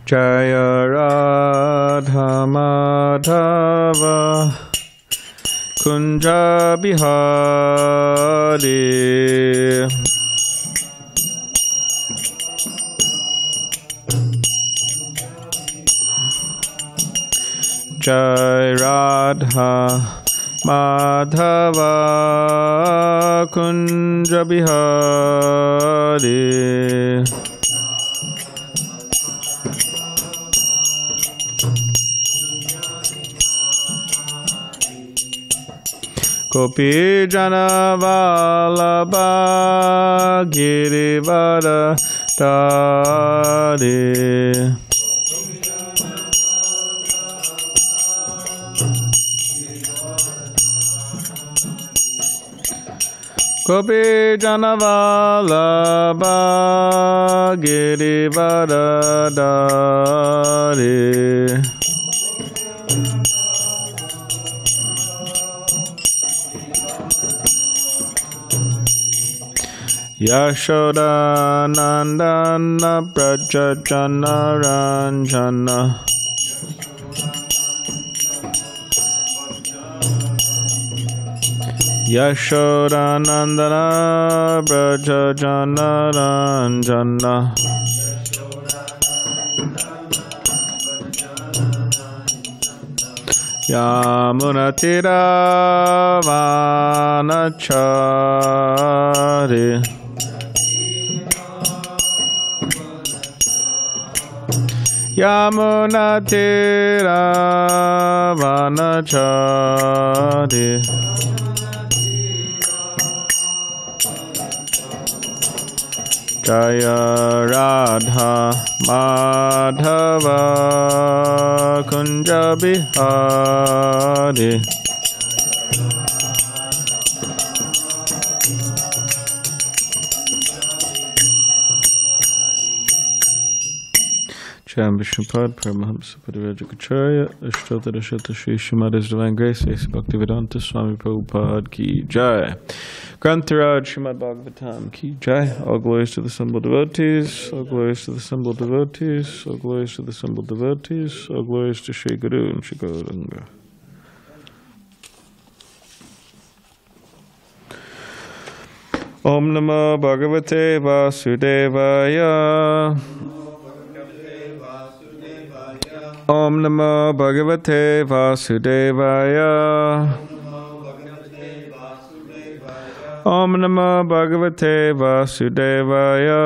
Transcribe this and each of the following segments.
Jaya Radha Madhava Kunja Bihari Jai Radha Madhava Kunja Bihari Gopi Jana Vallabha Girivara Dhari Gopi Jana Vallabha Girivara Dhari Yashoda Nandana Braja Jana Ranjana Yashoda Nandana Braja Jana Ranjana Yamunatira Vanachari Yamunatira Vanachari Jaya Radha Madhava Kunja Bihari Jam Vishnupad Paramahamsa Parivajagacharya Ashtotara Shata Shri Srimad His Divine Grace A.C. Bhaktivedanta Swami Prabhupada Ki Jai Grantaraj Srimad Bhagavatam Ki Jai. All glories to the assembled devotees, all glories to the assembled devotees, all glories to the assembled devotees, all glories to Shri Guru and Shri Gauranga. Om Namo Bhagavate Vasudevaya Om Namo Bhagavate Vasudevaya Om Namo Bhagavate Vasudevaya.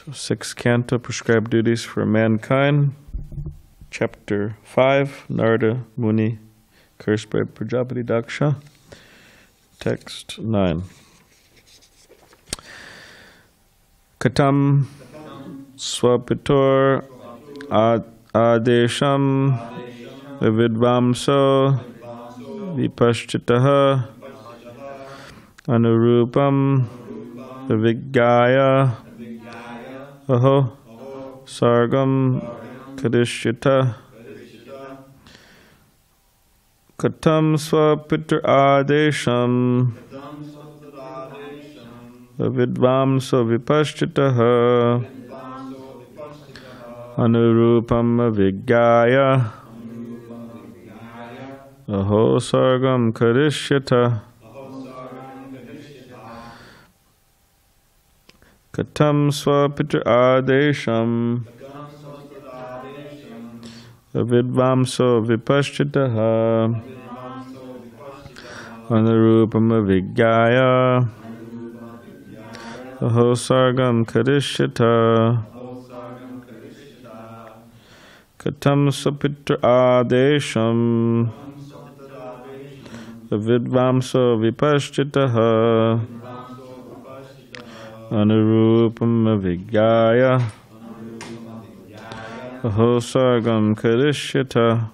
So, sixth canto, Prescribed Duties for Mankind, Chapter 5, Nārada Muni, Cursed by Prajapati Daksha, Text 9. Katam Swapitor Adesham Vidvamso Vipaschitaha Anurupam Vigyaya Aho Sargam Kadishyata Katam Swapitra Adesham Vidvamso Vipaschitaha Anurupam Vigyaya Aho Sargam Kadishyata Katam Swapitra Adesham Vidvamso Vipaschitaha Anurupam Vigyaya Aho Sargam Kadishyata Katam Swapitra Adesham Vidvamso Vipaschitaha Anurupam Vigyaya Aho Sargam Kadishyata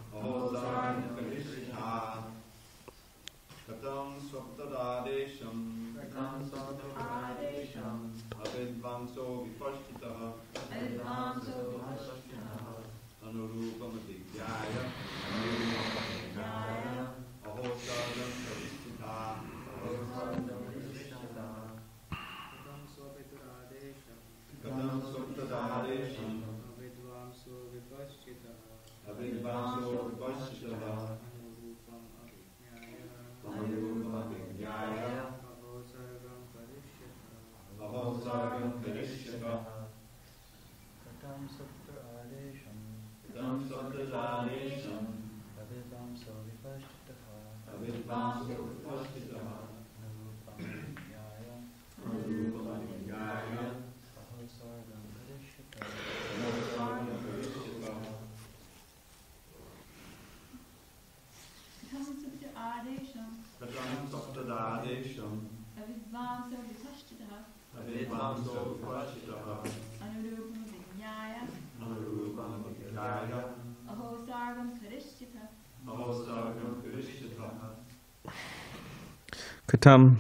Katam,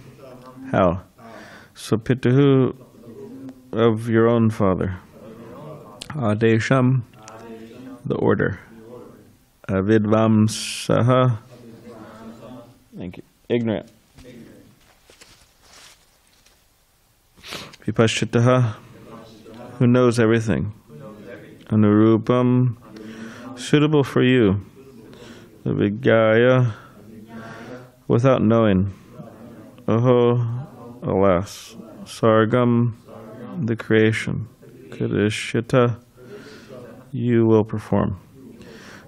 how? So Pituhu of your own father. Adesham, the order. Avidvamsaha, thank you, ignorant. Vipashchitaha, who knows everything. Anurupam, suitable for you. Vigyaya, without knowing. Oho, alas. Sargam, the creation. Kadishita, you will perform.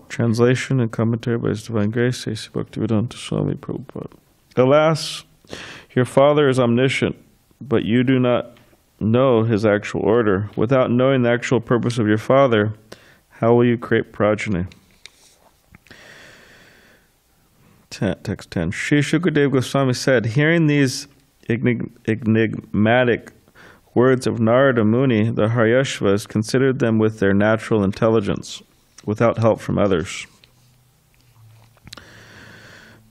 Translation and commentary by His Divine Grace, A.C. Bhaktivedanta Swami Prabhupada. Alas, your father is omniscient, but you do not know his actual order. Without knowing the actual purpose of your father, how will you create progeny? Text 10. Sri Shukadeva Goswami said, hearing these enigmatic words of Nārada Muni, the Haryaśvas considered them with their natural intelligence, without help from others.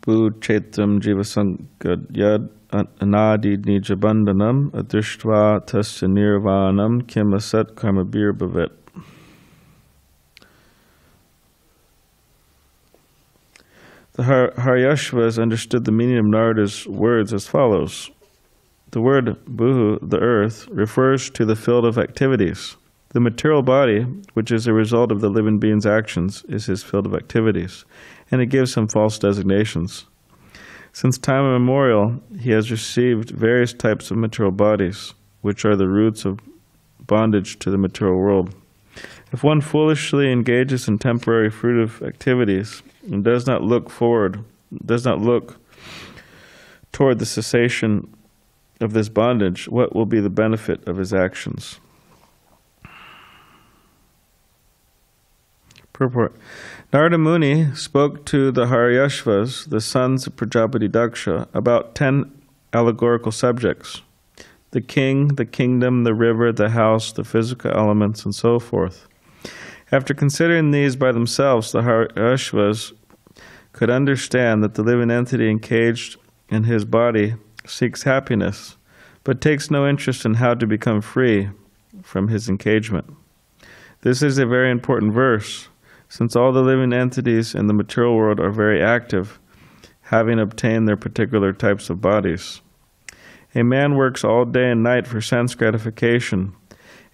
Buchetam jivasankadyad anadi nijabandhanam adrishtva tasya nirvanam kim asat karmabir bhavet. The Haryaśvas understood the meaning of Narada's words as follows. The word Bhuhu, the earth, refers to the field of activities. The material body, which is a result of the living being's actions, is his field of activities, and it gives him false designations. Since time immemorial, he has received various types of material bodies, which are the roots of bondage to the material world. If one foolishly engages in temporary fruitive activities and does not look toward the cessation of this bondage, what will be the benefit of his actions? Purport. Nārada Muni spoke to the Haryaśvas, the sons of Prajapati Daksha, about 10 allegorical subjects: the king, the kingdom, the river, the house, the physical elements, and so forth. After considering these by themselves, the Haryaśvas could understand that the living entity encaged in his body seeks happiness, but takes no interest in how to become free from his encagement. This is a very important verse, since all the living entities in the material world are very active, having obtained their particular types of bodies. A man works all day and night for sense gratification,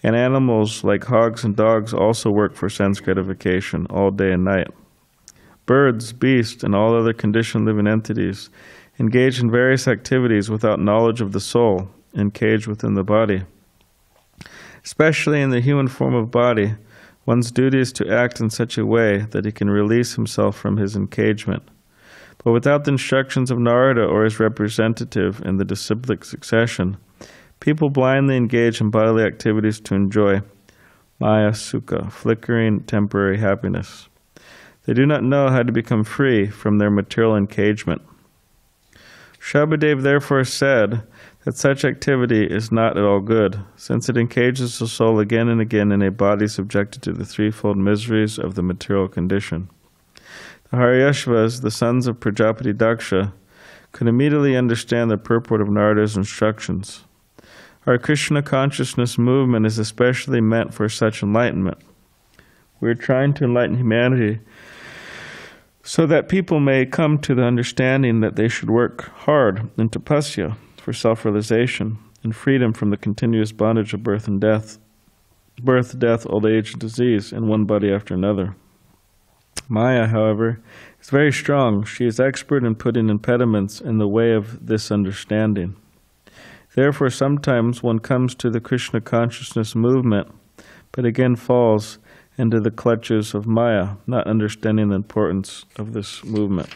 and animals like hogs and dogs also work for sense gratification all day and night. Birds, beasts, and all other conditioned living entities engage in various activities without knowledge of the soul, encaged within the body. Especially in the human form of body, one's duty is to act in such a way that he can release himself from his encagement. But without the instructions of Nārada or his representative in the disciplic succession, people blindly engage in bodily activities to enjoy māyā-sukha, flickering temporary happiness. They do not know how to become free from their material encagement. Shabbadev therefore said that such activity is not at all good, since it encages the soul again and again in a body subjected to the threefold miseries of the material condition. The Haryaśvas, the sons of Prajapati Daksha, could immediately understand the purport of Narada's instructions. Our Krishna consciousness movement is especially meant for such enlightenment. We are trying to enlighten humanity so that people may come to the understanding that they should work hard in tapasya for self-realization and freedom from the continuous bondage of birth, death, old age, and disease in one body after another. Maya, however, is very strong. She is expert in putting impediments in the way of this understanding. Therefore, sometimes one comes to the Krishna consciousness movement, but again falls into the clutches of Maya, not understanding the importance of this movement.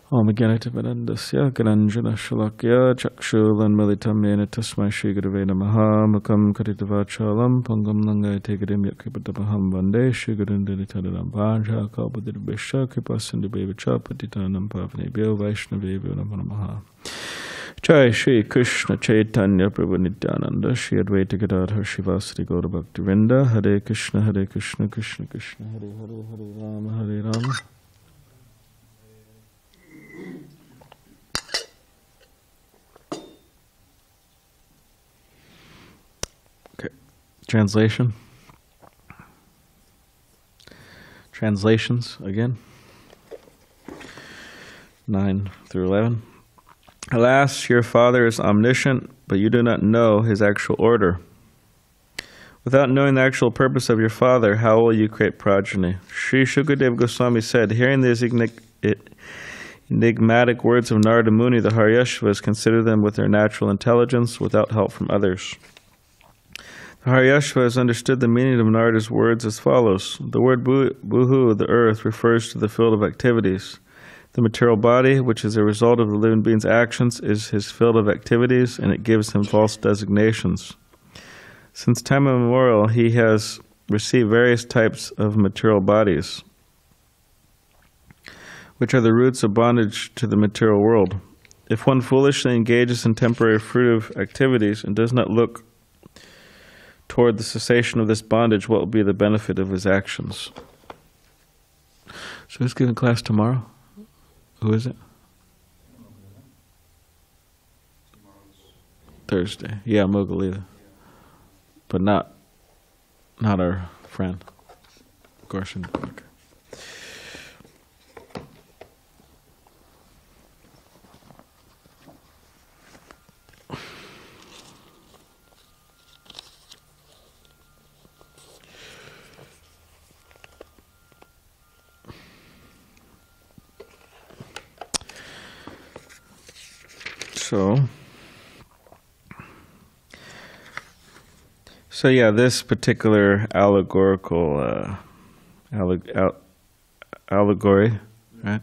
Om Gyanativedandasya Gyananjana Shalakya Chakshulanmilitam Yena Tasmai Shri Gurave Namaha Mukam Karitavachalam Pangam Langai Tegadim Yakripatabaham Vande Shri Gurundinitadam Bhaja Kalpadirabhisha Kripasindhu Bevacha Patitanam Pavanebhyo Vaishnavebhyo Namo Namaha. Jai Shri Krishna Chaitanya Prabhu Nityananda Shri Advaita Gadadhar Shivasati Gaura Bhakti Vrinda Hare Krishna Krishna Krishna Hare Hare Hare Rama. Okay, translations again, 9 through 11. Alas, your Father is omniscient, but you do not know his actual order. Without knowing the actual purpose of your Father, how will you create progeny? Sri Shukadeva Goswami said, hearing these enigmatic words of Nārada Muni, the Haryaśvas consider them with their natural intelligence without help from others. The Haryaśvas understood the meaning of Nārada's words as follows. The word Bhuhu, the earth, refers to the field of activities. The material body, which is a result of the living being's actions, is his field of activities, and it gives him false designations. Since time immemorial, he has received various types of material bodies, which are the roots of bondage to the material world. If one foolishly engages in temporary fruitive activities and does not look toward the cessation of this bondage, what will be the benefit of his actions? So who's giving class tomorrow? Who is it? Thursday. Yeah, Mogalita. But not our friend. Of course. Okay. So yeah, this particular allegorical allegory, right?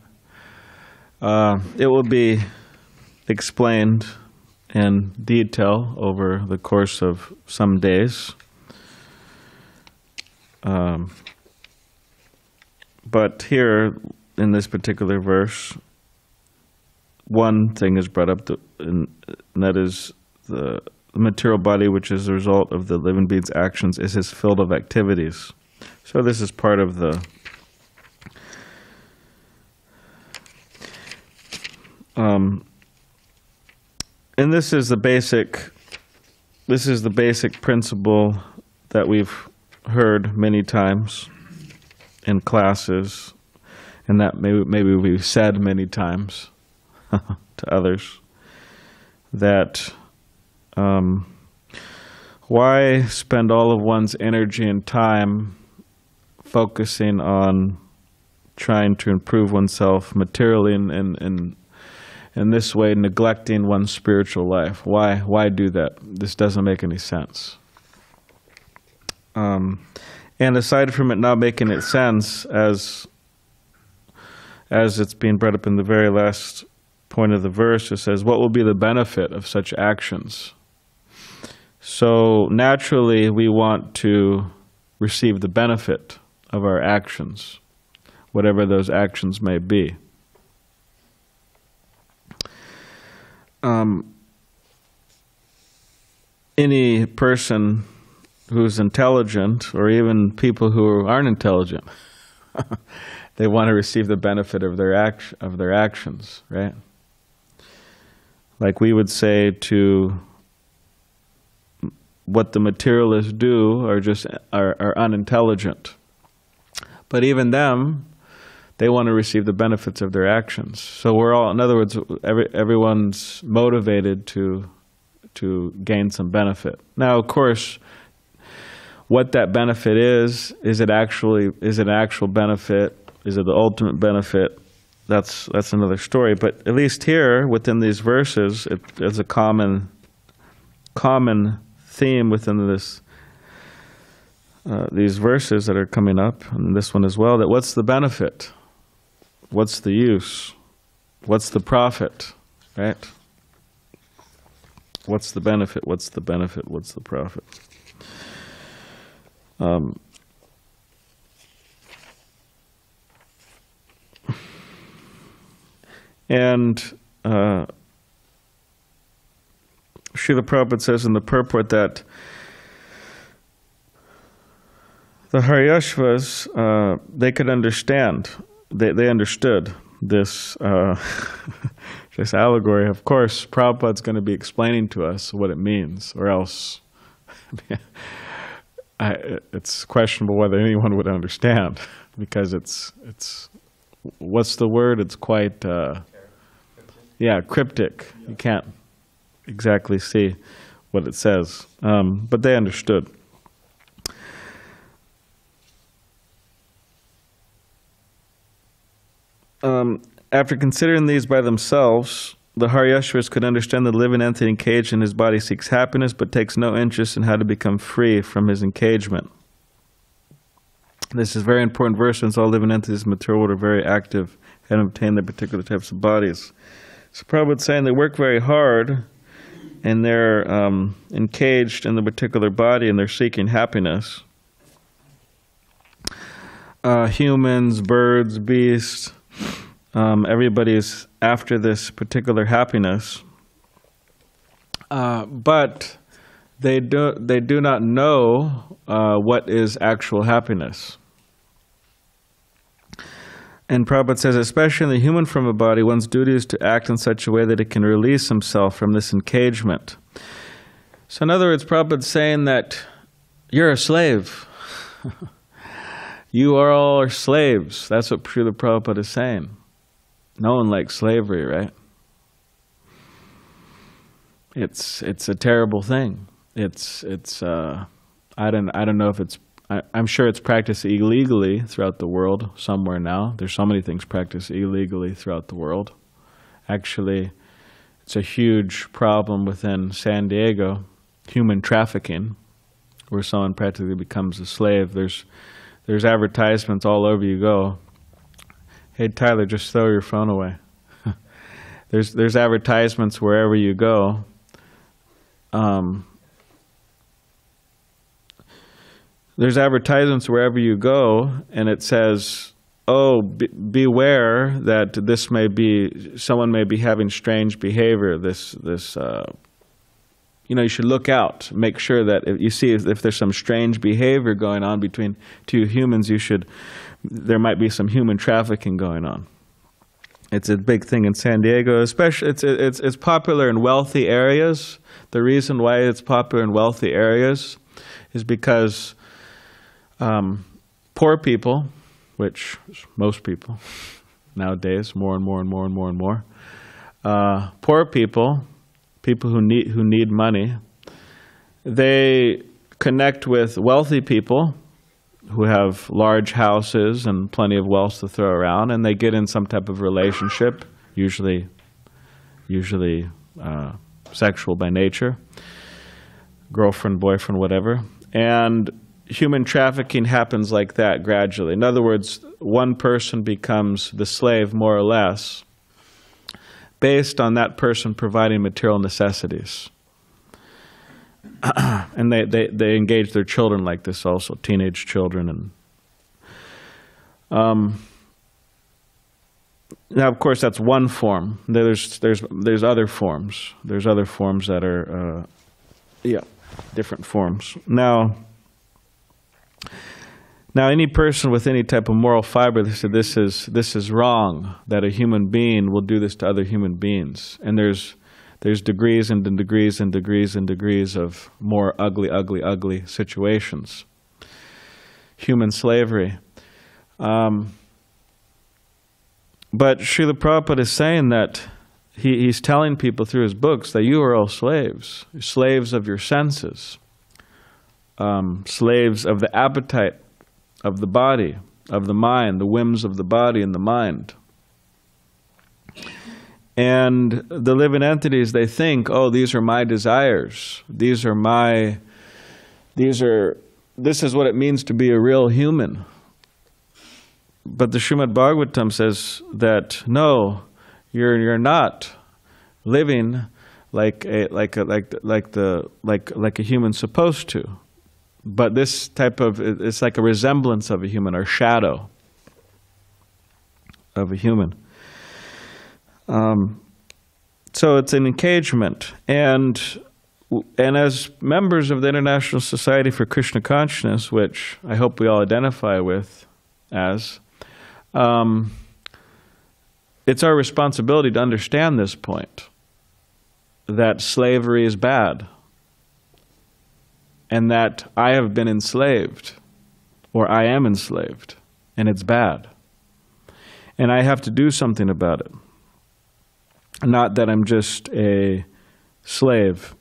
It will be explained in detail over the course of some days. But here, in this particular verse, one thing is brought up, and that is the material body, which is the result of the living being's actions, is his field of activities. So this is part of the and this is the basic principle that we've heard many times in classes, and that maybe we've said many times to others, that why spend all of one's energy and time focusing on trying to improve oneself materially and in this way neglecting one's spiritual life? Why do that? This doesn't make any sense. And aside from it not making any sense, as it's being brought up in the very last point of the verse, it says, what will be the benefit of such actions? So naturally we want to receive the benefit of our actions, whatever those actions may be. Any person who's intelligent, or even people who aren't intelligent, they want to receive the benefit of their actions, right? Like we would say to what the materialists do are unintelligent. But even them, they want to receive the benefits of their actions. So we're all, in other words, everyone's motivated to gain some benefit. Now, of course, what that benefit is it an actual benefit? Is it the ultimate benefit? That's another story. But at least here, within these verses, it's a common theme within these verses that are coming up, and this one as well, that what's the benefit? What's the use? What's the profit, right? What's the benefit? What's the benefit? What's the profit? And Srila Prabhupada says in the purport that the Haryaśvas, they could understand, they understood this this allegory. Of course, Prabhupada's going to be explaining to us what it means, or else it's questionable whether anyone would understand, because it's what's the word? It's quite cryptic. You can't exactly see what it says, but they understood. After considering these by themselves, the Haryaśvas could understand the living entity encaged in his body seeks happiness, but takes no interest in how to become free from his encagement. This is a very important verse, since all living entities in the material world are very active and obtain their particular types of bodies. So Prabhupada is saying they work very hard, and they're encaged in the particular body, and they're seeking happiness. Humans, birds, beasts, everybody's after this particular happiness, but they do not know what is actual happiness. And Prabhupada says, especially in the human form of body, one's duty is to act in such a way that it can release himself from this encagement. So in other words, Prabhupada's saying that you're a slave. You are all slaves. That's what Srila Prabhupada is saying. No one likes slavery, right? It's a terrible thing. I don't know if it's, I'm sure it's practiced illegally throughout the world somewhere now. There's so many things practiced illegally throughout the world. Actually, it's a huge problem within San Diego, human trafficking, where someone practically becomes a slave. There's advertisements all over you go. Hey, Tyler, just throw your phone away. There's advertisements wherever you go. There's advertisements wherever you go, and it says, oh, beware that someone may be having strange behavior. You should look out. Make sure that if you see if there's some strange behavior going on between two humans, there might be some human trafficking going on. It's a big thing in San Diego, especially it's popular in wealthy areas. The reason why it's popular in wealthy areas is because poor people, which is most people nowadays, more and more and more and more and more, poor people who need money, they connect with wealthy people who have large houses and plenty of wealth to throw around, and they get in some type of relationship, usually sexual by nature, girlfriend, boyfriend, whatever. And human trafficking happens like that gradually. In other words, one person becomes the slave, more or less, based on that person providing material necessities. And they engage their children like this also, teenage children. And now, of course, that's one form. There's other forms. There's other forms that are different forms. Now, any person with any type of moral fiber, they said this is wrong, that a human being will do this to other human beings. And there's degrees and degrees and degrees and degrees of more ugly situations. Human slavery. But Srila Prabhupada is saying that he's telling people through his books that you are all slaves. You're slaves of your senses. Slaves of the appetite of the body, of the mind, the whims of the body and the mind. And the living entities, they think, oh, these are my desires. This is what it means to be a real human. But the Srimad Bhagavatam says that, no, You're not living like a human's supposed to. But this type of, it's like a resemblance of a human, or shadow of a human. So it's an encagement. And as members of the International Society for Krishna Consciousness, which I hope we all identify with as, it's our responsibility to understand this point, that slavery is bad, and that I have been enslaved, or I am enslaved, and it's bad. And I have to do something about it. Not that I'm just a slave,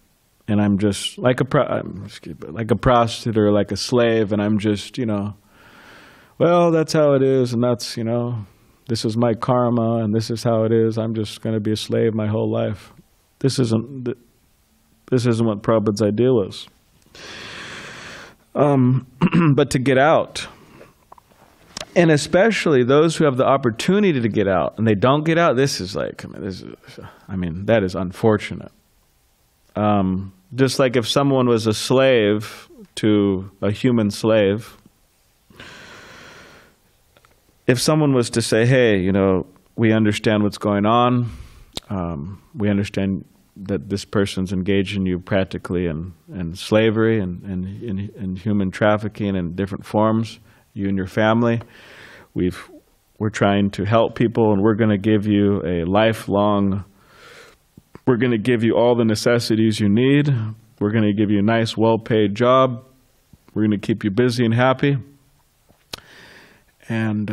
and I'm just like a prostitute or like a slave, and I'm just, well, that's how it is, and that's, this is my karma, and this is how it is. I'm just going to be a slave my whole life. This isn't what Prabhupada's ideal is. But to get out, and especially those who have the opportunity to get out and they don't get out, that is unfortunate. Just like if someone was a slave to a human slave, if someone was to say, hey, we understand what's going on, we understand that this person's engaging you practically in slavery and in human trafficking in different forms, you and your family. We're trying to help people, and we're going to give you we're going to give you all the necessities you need. We're going to give you a nice, well-paid job. We're going to keep you busy and happy. And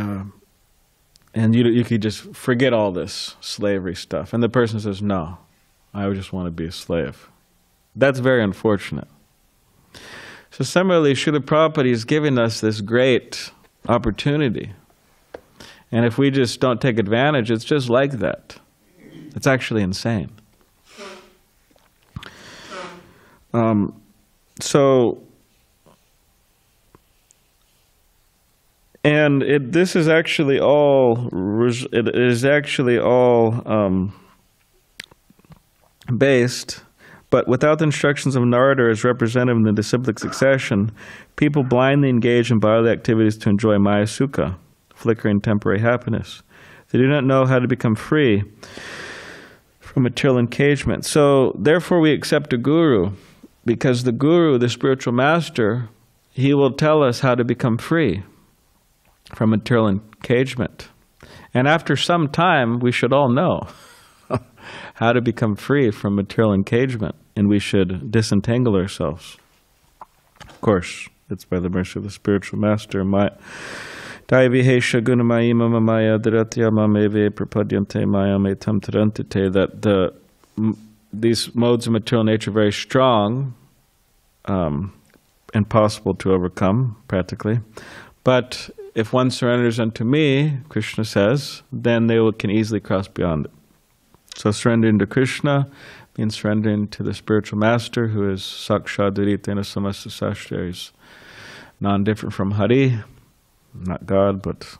you could just forget all this slavery stuff. And the person says, no, I just want to be a slave. That's very unfortunate. So similarly, Srila Prabhupada is giving us this great opportunity. And if we just don't take advantage, it's just like that. It's actually insane. This is actually all based, but without the instructions of Nārada as representative in the disciplic succession, people blindly engage in bodily activities to enjoy māyā-sukha, flickering temporary happiness. They do not know how to become free from material encagement. So therefore we accept a guru, because the guru, the spiritual master, he will tell us how to become free from material encagement. And after some time, we should all know how to become free from material encagement, and we should disentangle ourselves. Of course, it's by the mercy of the spiritual master. That these modes of material nature are very strong, and possible to overcome, practically. But if one surrenders unto me, Krishna says, then they can easily cross beyond it. So surrendering to Krishna means surrendering to the spiritual master, who is Sakshat Duritena Samasta Sashtra. He's non-different from Hari, not God, but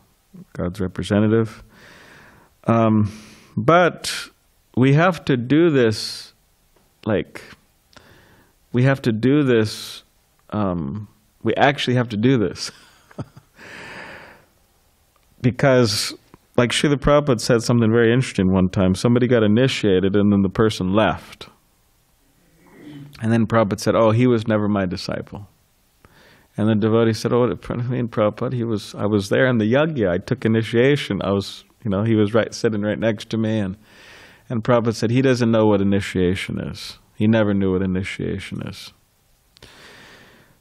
God's representative. But we have to do this, we actually have to do this. Because, like Srila Prabhupada said something very interesting one time. Somebody got initiated and then the person left. And then Prabhupada said, oh, he was never my disciple. And the devotee said, oh, what do you mean, Prabhupada? I was there in the yajna. I took initiation. He was sitting right next to me. And Prabhupada said, he doesn't know what initiation is. He never knew what initiation is.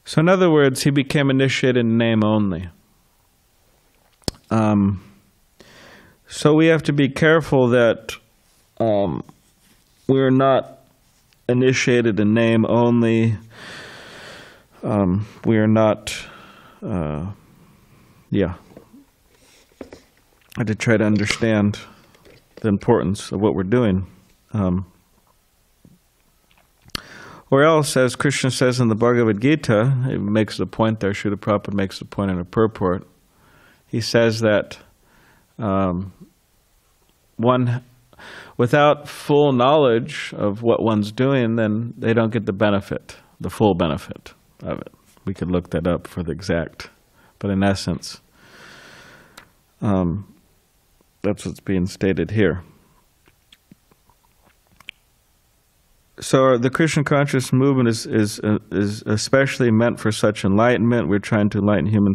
So in other words, he became initiated in name only. So we have to be careful that we're not initiated in name only. We are not, I had to try to understand the importance of what we're doing. Or else, as Krishna says in the Bhagavad Gita, it makes the point there, Srila Prabhupada makes the point in a purport. He says that one without full knowledge of what one's doing, then they don't get the benefit, the full benefit of it. We could look that up for the exact, but in essence, that's what's being stated here. So the Krishna conscious movement is especially meant for such enlightenment. We're trying to enlighten human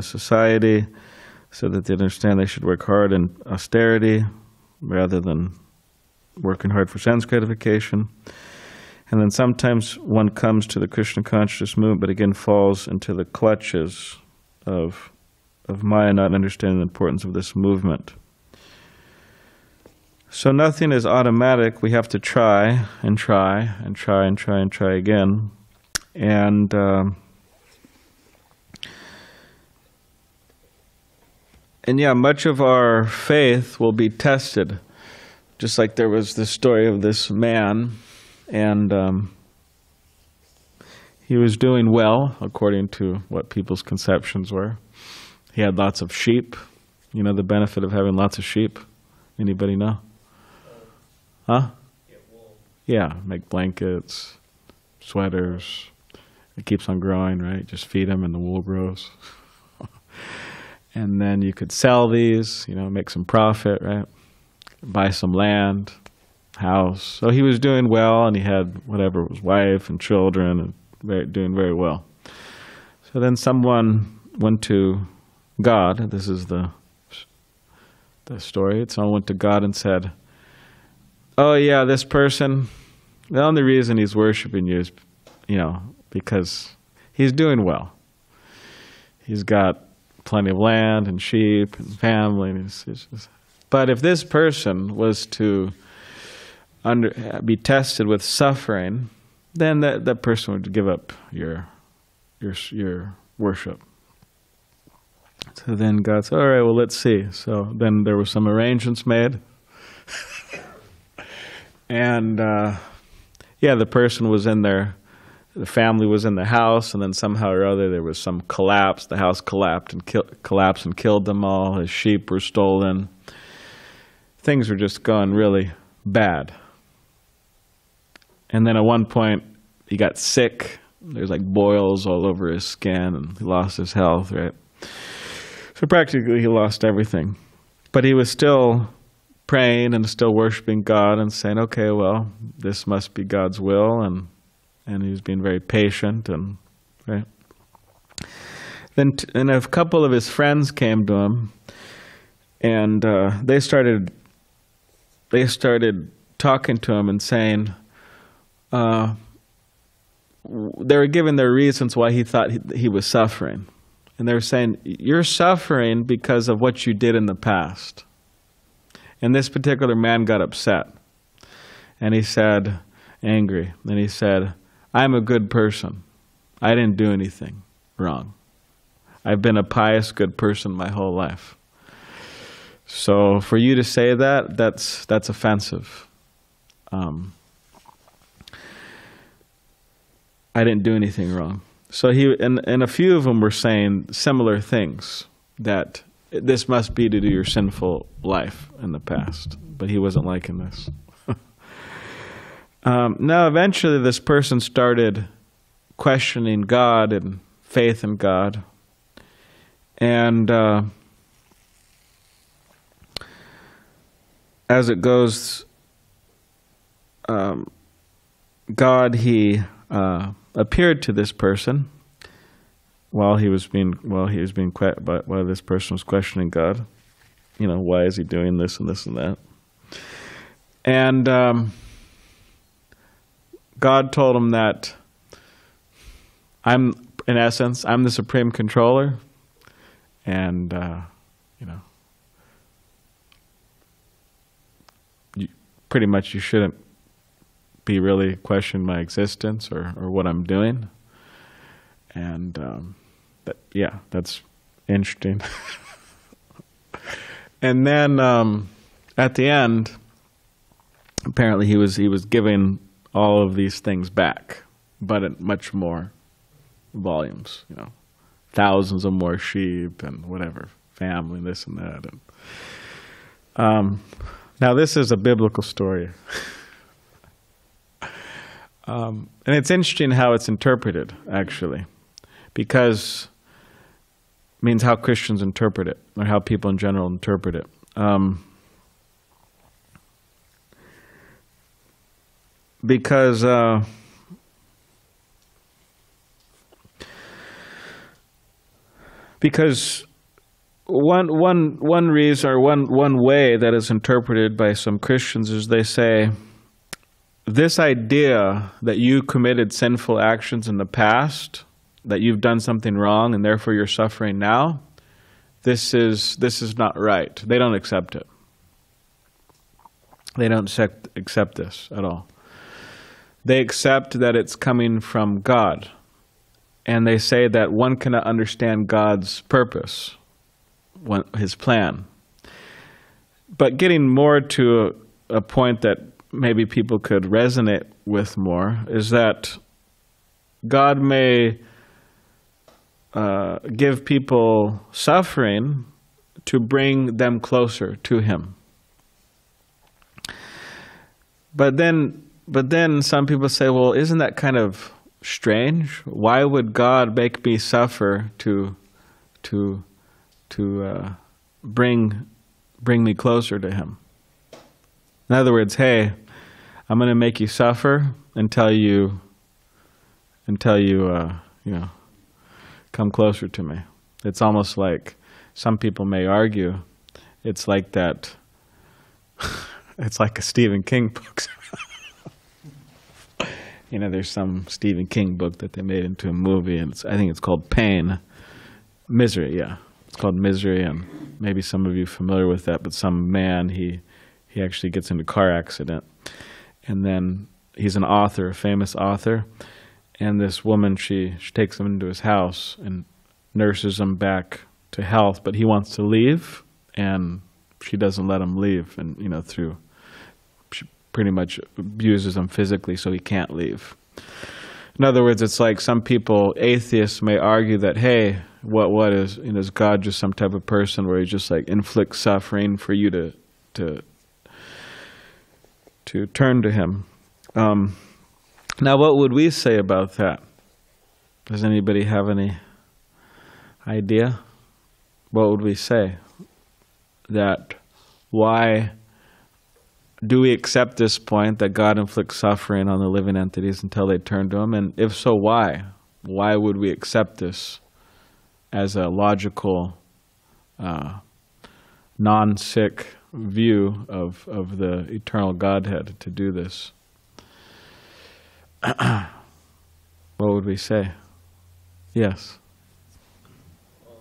society so that they understand they should work hard in austerity rather than working hard for sense gratification. And then sometimes one comes to the Krishna conscious movement, but again falls into the clutches of Maya, not understanding the importance of this movement. So nothing is automatic. We have to try and try and try and try and try again. And yeah, much of our faith will be tested. Just like there was this story of this man, and he was doing well according to what people's conceptions were. He had lots of sheep. You know the benefit of having lots of sheep? Anybody know? Huh? Yeah, make blankets, sweaters. It keeps on growing, right? Just feed them and the wool grows. And then you could sell these, make some profit, right? Buy some land, house. So he was doing well, and he had his wife and children, and doing very well. So then someone went to God. This is the story. Someone went to God and said, "Oh yeah, this person, the only reason he's worshiping you is, because he's doing well. He's got plenty of land and sheep and family. And but if this person was to be tested with suffering, then that person would give up your worship." So then God said, "All right, well, let's see." So then there were some arrangements made. And, the person was in there, the family was in the house, and then somehow or other there was some collapse. The house collapsed and killed them all. His sheep were stolen. Things were just going really bad. And then at one point, he got sick. There's like boils all over his skin, and he lost his health, right? So practically he lost everything. But he was still praying and still worshiping God and saying, okay, well, this must be God's will, and he was being very patient, and right. Then and a couple of his friends came to him, and they started talking to him and saying, they were giving their reasons why he thought he was suffering, and they were saying, "You're suffering because of what you did in the past." And this particular man got upset, and he said, angry, and he said, "I'm a good person. I didn't do anything wrong. I've been a pious, good person my whole life. So for you to say that, that's offensive. I didn't do anything wrong." So and a few of them were saying similar things, that this must be to do your sinful life in the past. But he wasn't liking this. Now, eventually, this person started questioning God and faith in God. And as it goes, God, he appeared to this person while this person was questioning God. Why is he doing this and this and that? And God told him that I'm the supreme controller, and you shouldn't be really questioning my existence or what I'm doing. And that's interesting. And then at the end, apparently he was giving all of these things back, but at much more volumes. Thousands of more sheep and whatever, family, this and that. And Now this is a biblical story. And it's interesting how it's interpreted, actually, because it means how Christians interpret it, or how people in general interpret it. Because one reason, or one way that is interpreted by some Christians is they say, this idea that you committed sinful actions in the past, that you've done something wrong and therefore you're suffering now, this is not right. They don't accept it. They don't accept this at all. They accept that it's coming from God. And they say that one cannot understand God's purpose, His plan. But getting more to a point that maybe people could resonate with more is that God may give people suffering to bring them closer to Him. But then some people say, well, isn't that kind of strange? Why would God make me suffer to bring me closer to Him? In other words, hey, I'm going to make you suffer until you come closer to me. It's almost like some people may argue it's like that. It's like a Stephen King book. There's some Stephen King book that they made into a movie, and I think it's called Misery, yeah. It's called Misery, and maybe some of you are familiar with that, but some man, he actually gets into a car accident, and then he's an author, a famous author, and this woman, she takes him into his house and nurses him back to health, but he wants to leave, and she doesn't let him leave, and she pretty much abuses him physically so he can't leave. In other words, it's like some people, atheists, may argue that, hey, what is God just some type of person where He just like inflicts suffering for you to turn to Him? Now, what would we say about that? Does anybody have any idea? What would we say? That why do we accept this point that God inflicts suffering on the living entities until they turn to Him? And if so, why? Why would we accept this as a logical, non-sick view of the eternal Godhead to do this? What would we say? Yes. Well,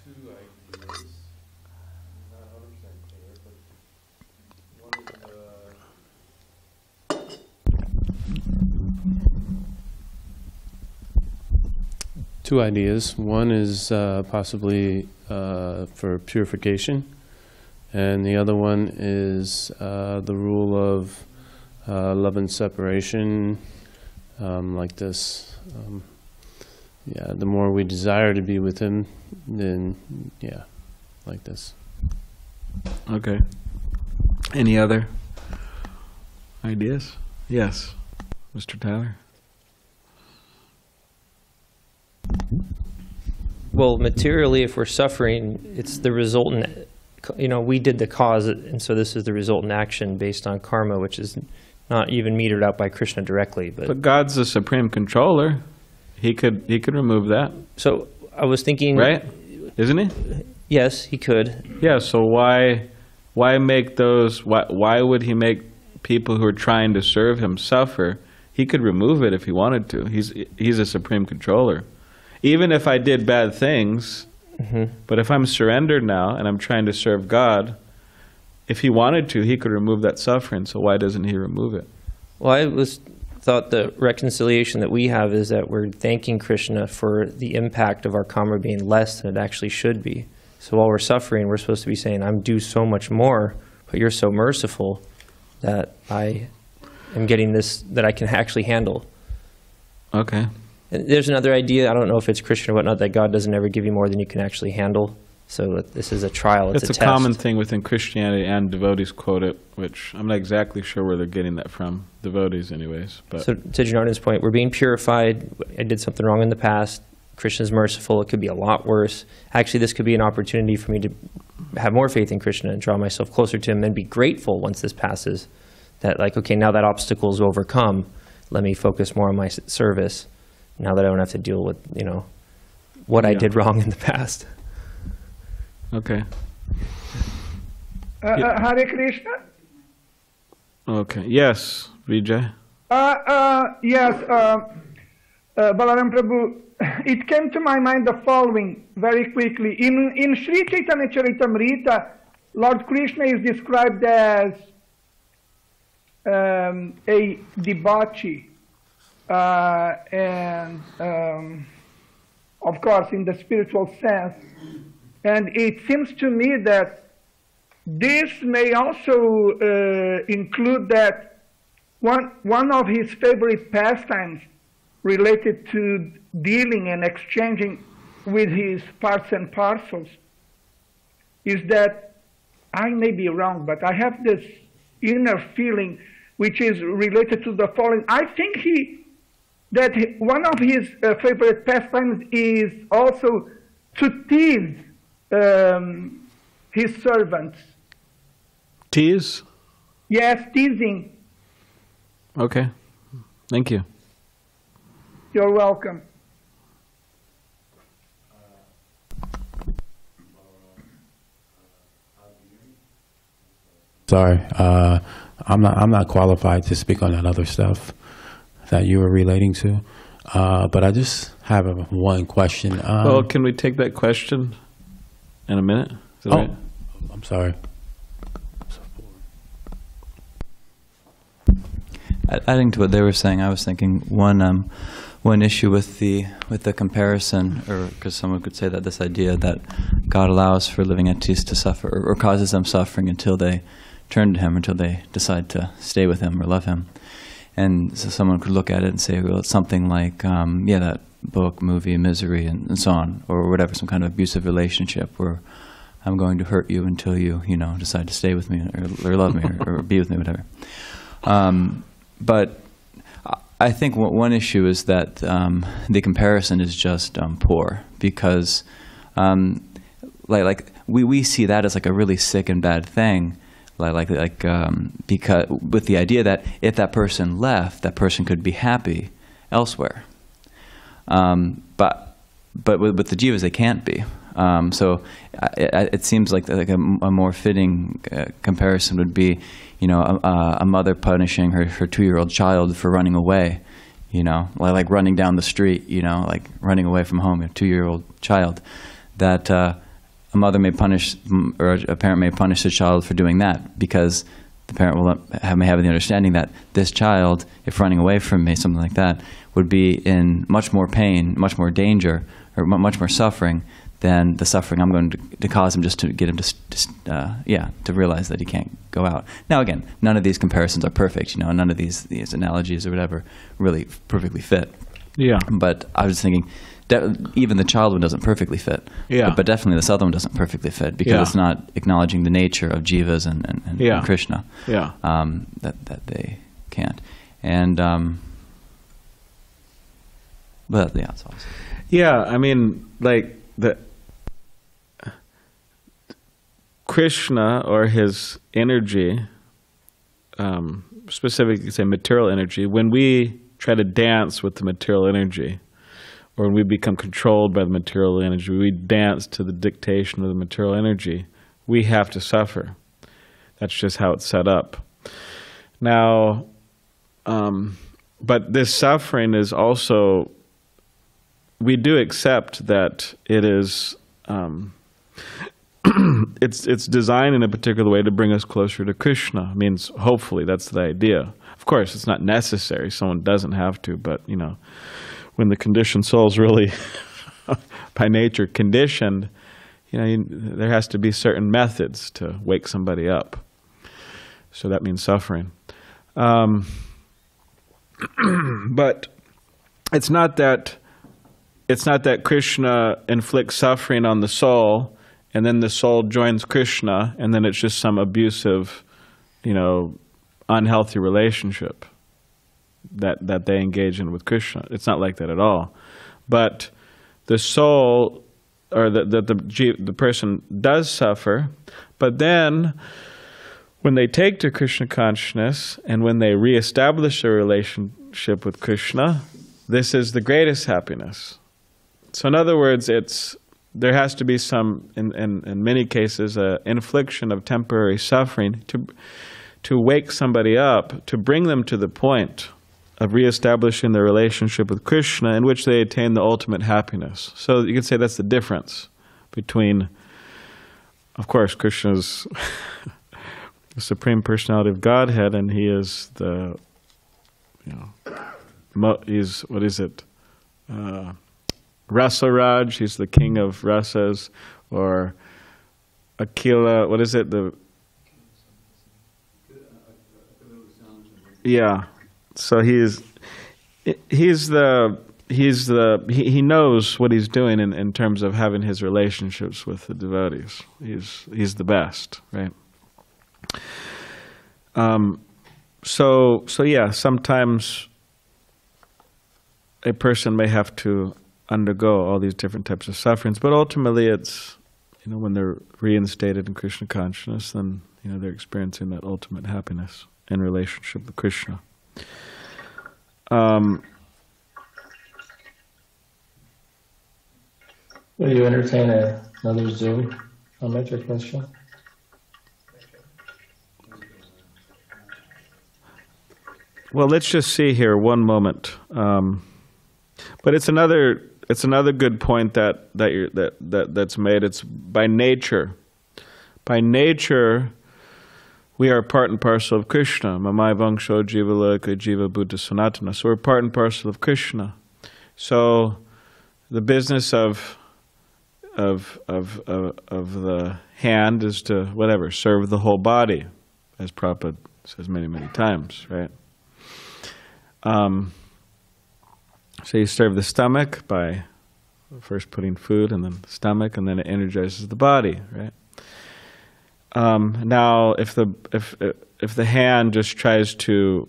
two ideas. Not 100% clear, but one is two ideas. One is possibly for purification, and the other one is the rule of love and separation, like this. The more we desire to be with Him, then, like this. Okay. Any other ideas? Yes. Mr. Tyler? Well, materially, if we're suffering, it's the resultant, we did the cause, and so this is the resultant action based on karma, which is not even metered out by Krishna directly. But God's the supreme controller. He could remove that. So I was thinking, right? Isn't He? Yes, He could. Yeah. So why make those? Why would He make people who are trying to serve Him suffer? He could remove it if He wanted to. He's a supreme controller. Even if I did bad things, but if I'm surrendered now and I'm trying to serve God, if He wanted to, He could remove that suffering. So why doesn't He remove it? Well, I thought the reconciliation that we have is that we're thanking Krishna for the impact of our karma being less than it actually should be. So while we're suffering, we're supposed to be saying, I'm due so much more, but you're so merciful that I am getting this, that I can actually handle. Okay. And there's another idea, I don't know if it's Krishna or whatnot, that God doesn't ever give you more than you can actually handle. So this is a trial. It's a a test. common thing within Christianity, and devotees quote it, which I'm not exactly sure where they're getting that from. Devotees, anyways. But So to Janardana's point, we're being purified. I did something wrong in the past. Krishna's merciful. It could be a lot worse. Actually, this could be an opportunity for me to have more faith in Krishna and draw myself closer to him and be grateful once this passes. That like, okay, now that obstacle is overcome, let me focus more on my service. Now that I don't have to deal with, what I did wrong in the past. okay. Hare Krishna. Okay. Yes, Vijay. Yes, Balaram Prabhu, it came to my mind the following very quickly. In Sri Chaitanya Charitamrita, Lord Krishna is described as a debauchee, and of course in the spiritual sense. And it seems to me that this may also include that one of his favorite pastimes related to dealing and exchanging with his parts and parcels is that, I may be wrong, but I have this inner feeling which is related to the following. I think one of his favorite pastimes is also to tease his servants. Tease? Yes, teasing. Okay. Thank you. You're welcome. Sorry, I'm not qualified to speak on that other stuff that you were relating to, but I just have one question. Well, can we take that question in a minute? Is that right? I'm sorry. Adding to what they were saying, I was thinking one issue with the comparison, or because someone could say that this idea that God allows for living entities to suffer or causes them suffering until they turn to Him, until they decide to stay with Him or love Him. And so someone could look at it and say, well, it's something like, that book, movie, Misery, and so on, or whatever, some kind of abusive relationship where I'm going to hurt you until you decide to stay with me or love me or be with me, whatever. But I think one issue is that the comparison is just poor, because we see that as like a really sick and bad thing, because with the idea that if that person left, that person could be happy elsewhere. But with the jivas, they can't be. So it seems like a more fitting comparison would be, a mother punishing her 2-year-old child for running away, like running down the street, like running away from home, a 2-year-old child. That a mother may punish, or a parent may punish the child for doing that, because the parent may have the understanding that this child, if running away from me, something like that, would be in much more pain, much more danger, or much more suffering than the suffering I'm going to cause him, just to get him to realize that he can't go out. Now again, none of these comparisons are perfect, none of these analogies or whatever really perfectly fit. Yeah. But I was thinking, even the child one doesn't perfectly fit. Yeah. But definitely this other one doesn't perfectly fit, because it's not acknowledging the nature of jivas and Krishna. Yeah. That they can't. And but yeah, it's awesome. Yeah, I mean, like the Krishna, or his energy, specifically say material energy, when we try to dance with the material energy, or when we become controlled by the material energy, we dance to the dictation of the material energy, we have to suffer. That's just how it's set up. Now, but this suffering is also, we do accept that it is, it's designed in a particular way to bring us closer to Krishna. I mean, hopefully that's the idea. Of course, it's not necessary. Someone doesn't have to, but when the conditioned soul's really, by nature, conditioned, there has to be certain methods to wake somebody up. So that means suffering. But it's not that Krishna inflicts suffering on the soul and then the soul joins Krishna, and then it's just some abusive, unhealthy relationship that they engage in with Krishna. It's not like that at all. But the soul, or the person does suffer, but then when they take to Krishna consciousness and when they reestablish their relationship with Krishna, this is the greatest happiness. So in other words, there has to be some, in many cases, an infliction of temporary suffering to wake somebody up, to bring them to the point of reestablishing their relationship with Krishna, in which they attain the ultimate happiness. So you could say that's the difference between, of course, Krishna's the Supreme Personality of Godhead, and he is the, he's, what is it? Rasaraj, he's the king of rasas, or Akila, what is it? So he knows what he's doing in terms of having his relationships with the devotees. He's the best, right? So yeah, sometimes a person may have to undergo all these different types of sufferings, but ultimately it's, when they're reinstated in Krishna consciousness, then, they're experiencing that ultimate happiness in relationship with Krishna. Will you entertain another Zoom comment or question? Well, let's just see here one moment. But it's another good point that's made. It's by nature. By nature, we are part and parcel of Krishna. Mamai vangsho jiva loka jiva buddha sanatana. So we're part and parcel of Krishna. So the business of the hand is to serve the whole body, as Prabhupada says many, many times, right? So you serve the stomach by first putting food in the stomach, and then it energizes the body, right? Now, if the hand just tries to,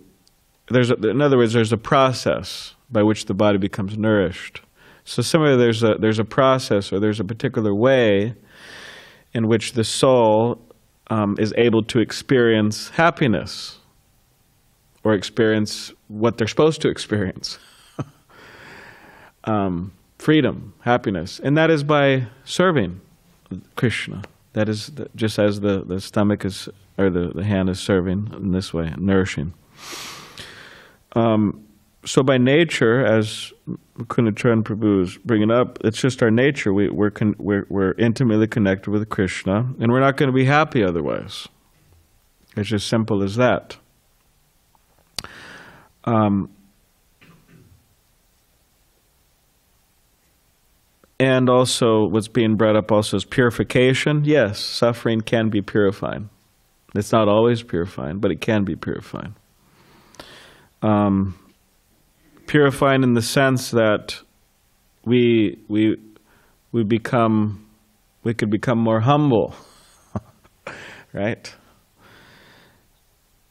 in other words, there's a process by which the body becomes nourished. So similarly, there's a process, or there's a particular way in which the soul is able to experience happiness, or experience what they're supposed to experience. Freedom, happiness, and that is by serving Krishna. That is just as the stomach is, or the hand is serving in this way, nourishing. So by nature, as Kunachan Prabhu is bringing up, it's just our nature. We're intimately connected with Krishna, and we're not going to be happy otherwise. It's as simple as that. And also, what's being brought up also is purification. Yes, suffering can be purifying. It's not always purifying, but it can be purifying. Purifying in the sense that we could become more humble, right?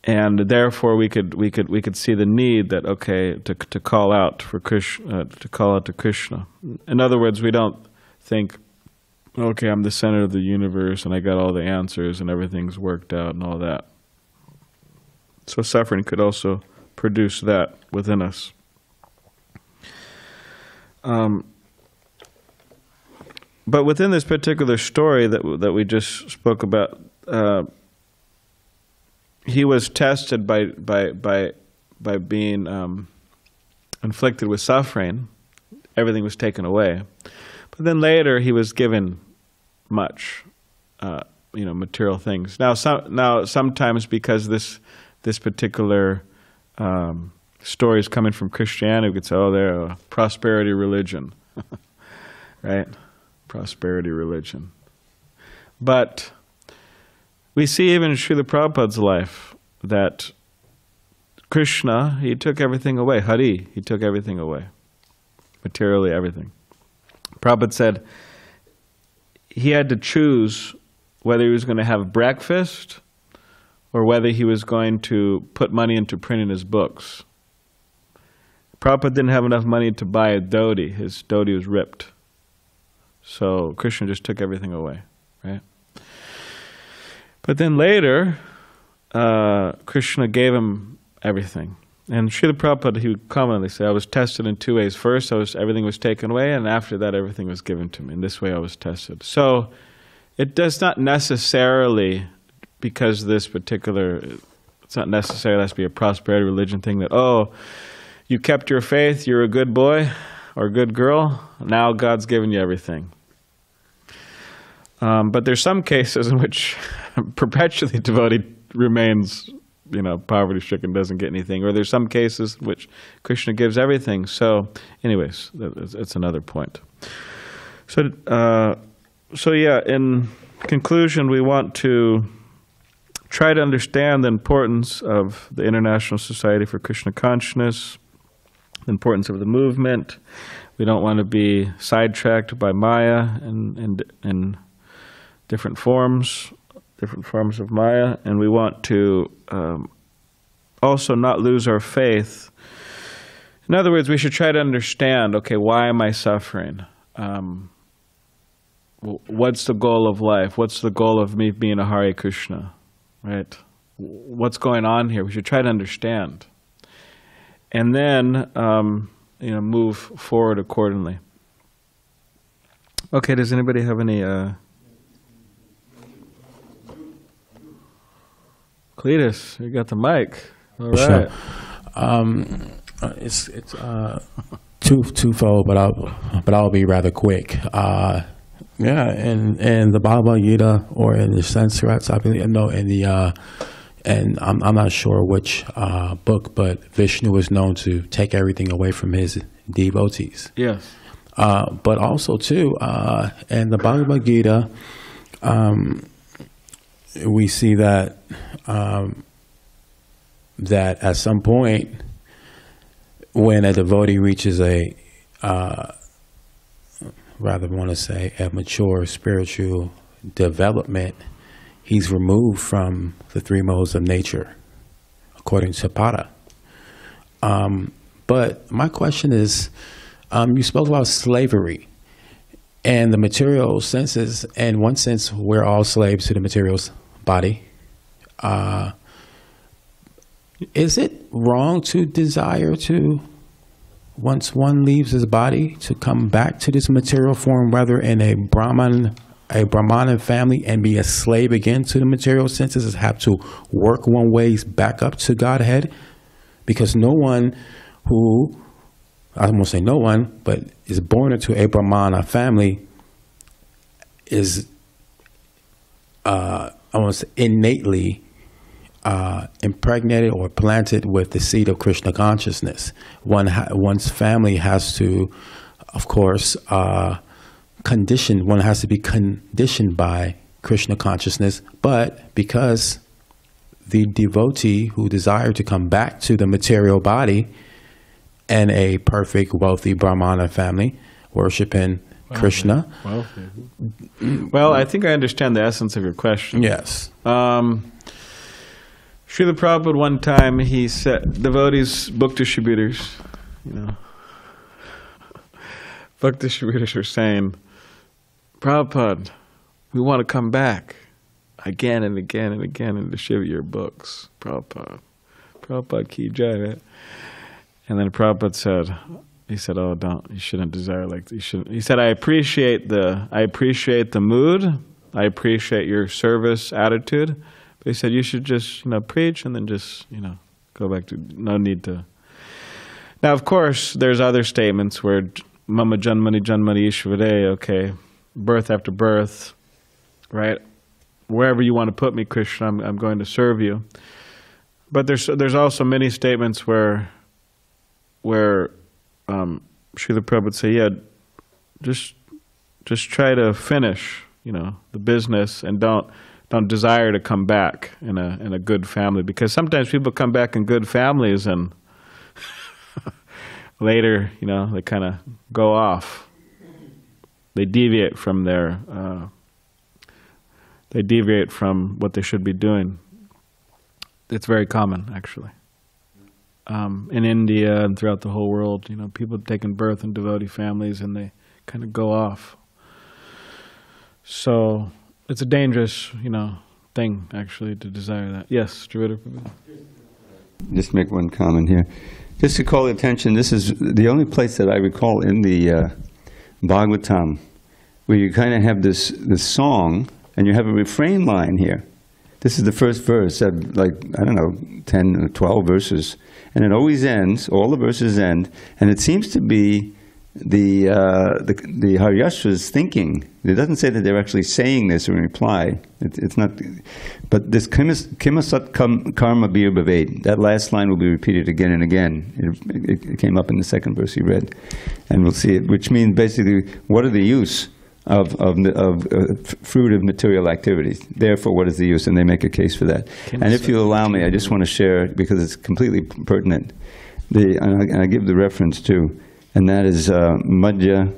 And therefore, we could see the need that to call out for Krishna, to call out to Krishna. In other words, we don't think, I'm the center of the universe and I got all the answers and everything's worked out and all that. So suffering could also produce that within us. But within this particular story that we just spoke about. He was tested by being inflicted with suffering. Everything was taken away, but then later he was given much, material things. Now sometimes because this particular story is coming from Christianity, we could say, they're a prosperity religion, right? Prosperity religion, but. We see even in Srila Prabhupada's life that Krishna, he took everything away. Hari, he took everything away. Materially, everything. Prabhupada said he had to choose whether he was going to have breakfast or whether he was going to put money into printing his books. Prabhupada didn't have enough money to buy a dhoti. His dhoti was ripped. So Krishna just took everything away, right? But then later, Krishna gave him everything. And Srila Prabhupada, he would commonly say, I was tested in two ways. First, everything was taken away, and after that, everything was given to me. In this way, I was tested. So it does not necessarily, because this particular, it's not necessarily has to be a prosperity religion thing that, oh, you kept your faith, you're a good boy or good girl, now God's given you everything. But there's some cases in which perpetually devotee remains, poverty-stricken, doesn't get anything. Or there's some cases in which Krishna gives everything. So anyways, that's another point. So yeah, in conclusion, we want to try to understand the importance of the International Society for Krishna Consciousness, the importance of the movement. We don't want to be sidetracked by Maya and different forms of Maya, and we want to also not lose our faith. In other words, we should try to understand, okay, why am I suffering? What's the goal of life? What's the goal of me being a Hare Krishna, right? What's going on here? We should try to understand. And then, move forward accordingly. Okay, does anybody have any... Cletus, you got the mic. All right. Sure. It's twofold, but I'll be rather quick. In the Bhagavad Gita, or in the Sanskrit, I believe, and I'm not sure which book, but Vishnu is known to take everything away from his devotees. Yes. But also too, in the Bhagavad Gita, we see that that at some point, when a devotee reaches a mature spiritual development, he's removed from the three modes of nature, according to Pada. But my question is, you spoke about slavery and the material senses. In one sense, we're all slaves to the material body. Is it wrong to desire to, once one leaves his body, to come back to this material form, rather in a Brahmana family, and be a slave again to the material senses, have to work one ways back up to Godhead? Because no one who, I won't say no one, but is born into a Brahmana family is, almost innately impregnated or planted with the seed of Krishna consciousness. One's family has to, of course, one has to be conditioned by Krishna consciousness, but because the devotee who desired to come back to the material body and a perfect, wealthy Brahmana family, worshiping Krishna. Well, I think I understand the essence of your question. Yes. Srila Prabhupada, one time, he said, devotees, book distributors, book distributors are saying, Prabhupada, we want to come back again and again and again and distribute your books. Prabhupada ki jai, right? And then Prabhupada said, oh, you shouldn't desire like this. He said, I appreciate the mood, I appreciate your service attitude. But he said, you should just, preach and then just, go back to, no need to. Now, of course, there's other statements where Mama Janmani Ishvare, okay, birth after birth, right? Wherever you want to put me, Krishna, I'm going to serve you. But there's also many statements where Srila Prabhupada would say, yeah, just try to finish, the business, and don't desire to come back in a good family, because sometimes people come back in good families and later, they kind of go off. They deviate from their they deviate from what they should be doing. It's very common, actually. In India and throughout the whole world, people have taken birth in devotee families and they kind of go off. So it's a dangerous, thing, actually, to desire that. Yes, Dravida Prabhu. Just make one comment here. Just to call attention, this is the only place that I recall in the Bhagavatam where you kind of have this song and you have a refrain line here. This is the first verse, like, 10 or 12 verses. And it always ends, all the verses end, and it seems to be the Haryaśvas thinking. It doesn't say that they're actually saying this in reply. It's not, but this kimasat karma bir bhaved, that last line will be repeated again and again. It came up in the second verse you read, and we'll see it, which means basically, what are the use of fruitive material activities? Therefore, what is the use? And they make a case for that. And if you allow me, I just want to share, because it's completely pertinent, and I give the reference too, and that is Madhya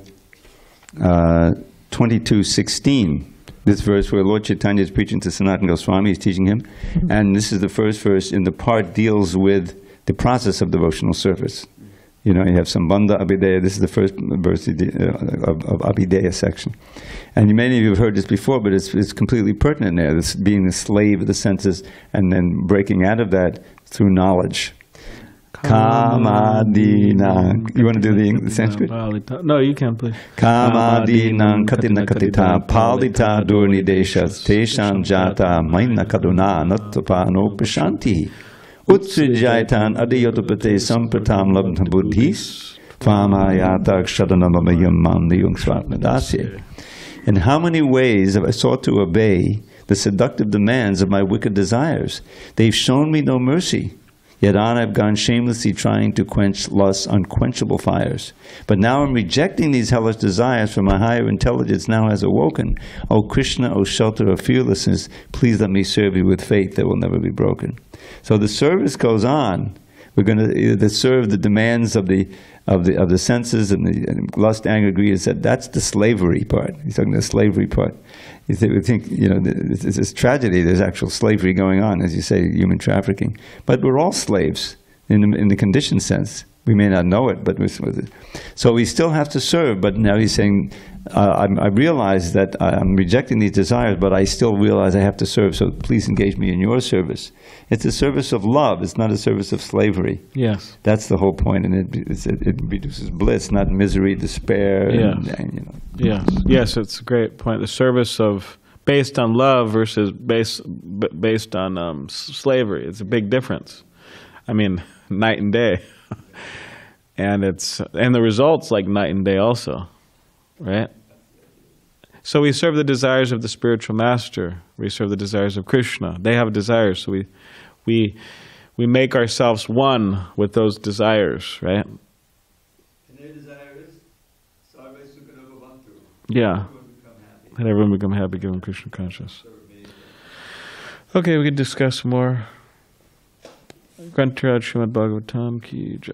22:16. This verse where Lord Chaitanya is preaching to Sanatana Goswami, he's teaching him, and this is the first verse in the part deals with the process of devotional service. You have Sambandha Abhideya. This is the first verse of Abhideya section. And many of you have heard this before, but it's completely pertinent there, this being the slave of the senses and then breaking out of that through knowledge. Kamadinang. You want to do the Sanskrit? No, you can, please. Kamadinang katina katita palita durni deshas teshan jata maina kaduna nattapano prashanti. Utsrijaitan adiyotupate sampratam labdha buddhis tvāmāyātak shadanamamayam mandiyung svatmadasya. In how many ways have I sought to obey the seductive demands of my wicked desires? They've shown me no mercy. Yet on I've gone shamelessly trying to quench lust's unquenchable fires. But now I'm rejecting these hellish desires, for my higher intelligence now has awoken. O Krishna, O shelter of fearlessness, please let me serve you with faith that will never be broken. So the service goes on. We're going to serve the demands of the senses and the lust, anger, greed. That's the slavery part. He's talking the slavery part. We think, it's tragedy. There's actual slavery going on, as you say, human trafficking. But we're all slaves in the conditioned sense. We may not know it, but so we still have to serve. But now he's saying, I realize that I'm rejecting these desires, but I still realize I have to serve. So please engage me in your service. It's a service of love. It's not a service of slavery. Yes, that's the whole point, and it reduces bliss, not misery, despair. Yes, yes, it's a great point. The service of based on love versus based on slavery. It's a big difference. I mean, night and day. And the results like night and day also, right? So we serve the desires of the spiritual master. We serve the desires of Krishna. They have desires, so we make ourselves one with those desires, right? And their desire is Sarva-sukha bhavantu. Yeah. And everyone become happy, give them Krishna conscious. Okay, we can discuss more. Grantaraj Srimad Bhagavatam ki jai.